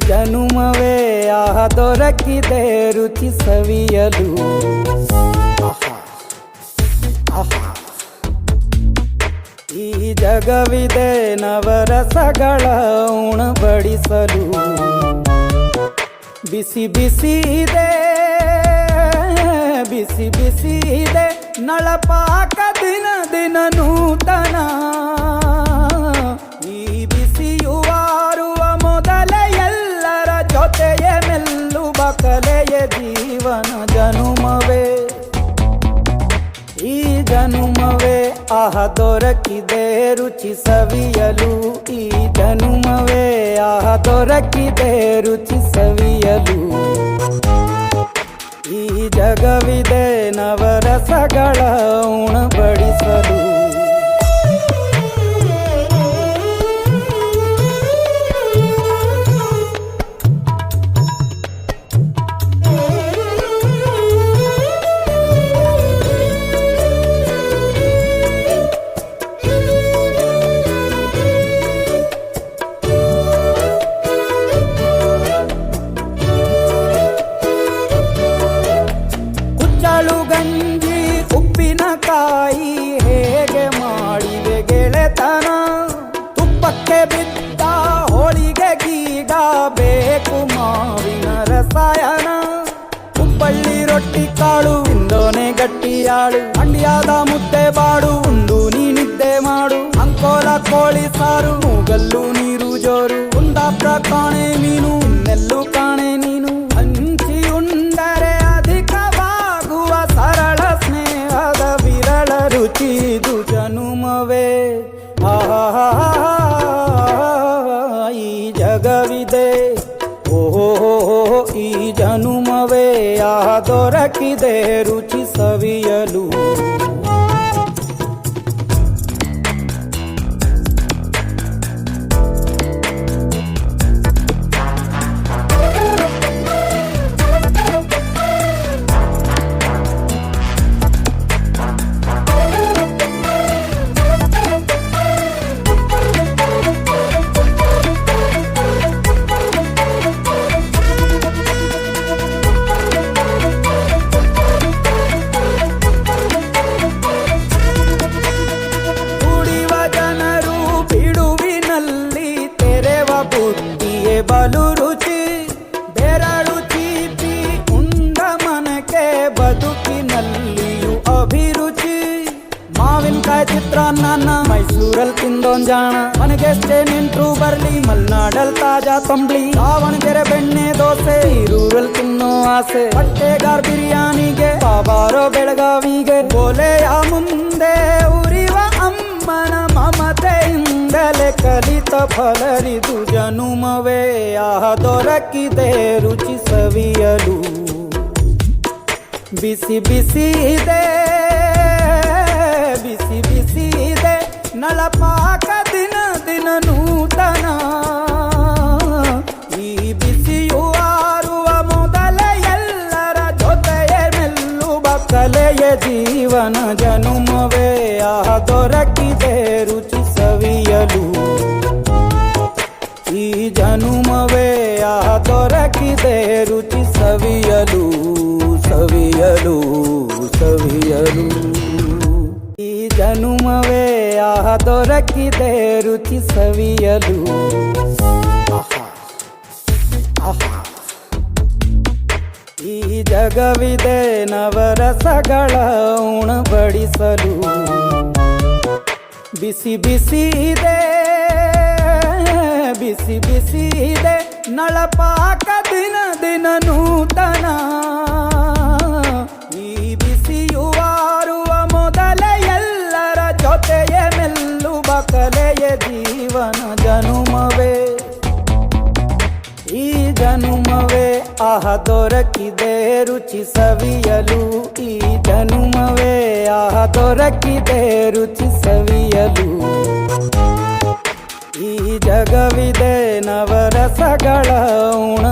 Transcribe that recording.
ಜನುಮವೇ ದೊರಕಿದೆ ರುಚಿ ಸವಿಯಲು. ಈ ಜಗವಿದೆ ನವರಸಗಳ ಉಣಬಡಿಸಲು. ಬಿಸಿ ಬಿಸಿ ಇದೆ, ಬಿಸಿ ಬಿಸಿ ಇದೆ ನಳಪಾಕ ದಿನ ದಿನ ನೂತನ. ಈ ಬಿಸಿಯುವಾರುವ ಮೊದಲೇ ಎಲ್ಲರ ಜೊತೆಯೇ ಮೆಲ್ಲುವ ಕಲೆಯ ಜೀವನ ಜನುಮವೇ. ಈ ಜನುಮವೇ ದೊರಕಿದೆ ರುಚಿ ಸವಿಯಲು. ಈ ಜನುಮವೇ ದೊರಕಿದೆ ರುಚಿ ಸವಿಯಲು. ಈ ಜಗವಿದೆ ನವರಸಗಳ ಉಣಬಡಿಸಲು. ಗಂಜಿ ಉಪ್ಪಿನಕಾಯಿ ಹೇಗೆ ಮಾಡಿದೆ ಗೆಳೆತನ. ತುಪ್ಪಕ್ಕೆ ಬಿದ್ದ ಹೋಳಿಗೆ ಗೀಗ ಬೇಕು ಮಾವಿನ ರಸಾಯನ. ಹುಬ್ಬಳ್ಳಿ ರೊಟ್ಟಿ ಕಾಳು ಇಂದೋನೆ ಗಟ್ಟಿಯಾಳು. ಮಂಡ್ಯದ ಮುದ್ದೆ ಬಾಡು ಉಂಡು ನೀ ನಿದ್ದೆ ಮಾಡು. ಅಂಕೋಲ ಕೋಳಿ ಸಾರು ಮೂಗಲ್ಲು ನೀರು ಜೋರು. ಕುಂದಾಪುರ ಕಾಣೆ ಮೀನು ಇನ್ನೆಲ್ಲೂ ಕಾಣೆ ನೀನು. ಹಂಚಿ ಉಂಡರೆ ಅಧಿಕವಾಗುವ ಸರಳ ಸ್ನೇಹದ ವಿರಳ ರುಚಿದು ಜನುಮವೇ. ಈ ಜಗವಿದೆ ಓಹೋ ಈ ಜನುಮವೇ ದೊರಕಿದೆ ರುಚಿ ಸವಿಯಲು. ಬುದ್ಧಿಯೇ ಬಲು ರುಚಿ ಬೆರಳು ಚೀಪಿ ಉಂಡ ಮನಕ್ಕೆ ಬದುಕಿನಲ್ಲಿಯೂ ಅಭಿರುಚಿ. ಮಾವಿನಕಾಯಿ ಚಿತ್ರಾನ್ನ ಮೈಸೂರಲ್ಲಿ ತಿಂದೊಂದ್ ಜಾಣ. ಮನೆಗೆಷ್ಟೇ ನೆಂಟ್ರು ಬರ್ಲಿ ಮಲ್ನಾಡಲ್ ತಾಜಾ ತಂಬ್ಳಿ. ದಾವಣಗೆರೆ ಬೆಣ್ಣೆ ದೋಸೆ ಈರೂರಲ್ಲಿ ತಿನ್ನೋ ಆಸೆ. ಹೊಟ್ಟೆಗಾರ್ ಬಿರಿಯಾನಿಗೆ ಬಾಬಾರೋ ಬೆಳಗಾವಿಗೆ. ಬೋಲೆಯ ಮುಂದೆ ಉರಿವ ಅಮ್ಮನ ಮಮತೆಯಿಂದಲೇ ಕಲಿತ ಫಲರಿದು ಜನುಮವೇ ದೊರಕಿದೆ ರುಚಿ ಸವಿಯಲು. ಬಿಸಿ ಬಿಸಿ ಇದೆ, ಬಿಸಿ ಬಿಸಿ ಇದೆ ನಳಪಾಕ ದಿನ ದಿನ ನೂತನ. ಈ ಬಿಸಿಯು ಆರುವ ಮೊದಲೇ ಎಲ್ಲರ ಜೊತೆಯೇ ಮೆಲ್ಲುವ ಕಲೆಯ ಜೀವನ ಜನುಮವೇ ದೊರಕಿದೆ ರುಚಿ ಸವಿಯಲು. ಈ ಜನುಮವೇ ದೊರಕಿದೆ ರುಚಿ ಸವಿಯಲು ಸವಿಯಲು ಸವಿಯಲು. ಈ ಜನುಮವೇ ದೊರಕಿದೆ ರುಚಿ ಸವಿಯಲು. ಈ ಜಗವಿದೆ ನವರಸಗಳ ಉಣಬಡಿಸಲು. ಬಿಸಿ ಬಿಸಿ ಇದೆ, ಬಿಸಿ ಬಿಸಿ ಇದೆ ನಳಪಾಕ ದಿನ ದಿನ ನೂತನ. ಈ ಬಿಸಿಯುವಾರುವ ಮೊದಲೇ ಎಲ್ಲರ ಜೊತೆಯೇ ಮೆಲ್ಲುವ ಕಲೆಯ ಜೀವನ ಜನುಮವೇ. ಈ ಜನುಮವೇ ದೊರಕಿದೆ ರುಚಿ ಸವಿಯಲು. ಈ ಜನುಮವೇ ದೊರಕಿದೆ ರುಚಿ ಸವಿಯಲು. ಈ ಜಗವಿದೆ ನವರಸಗಳ ಉಣ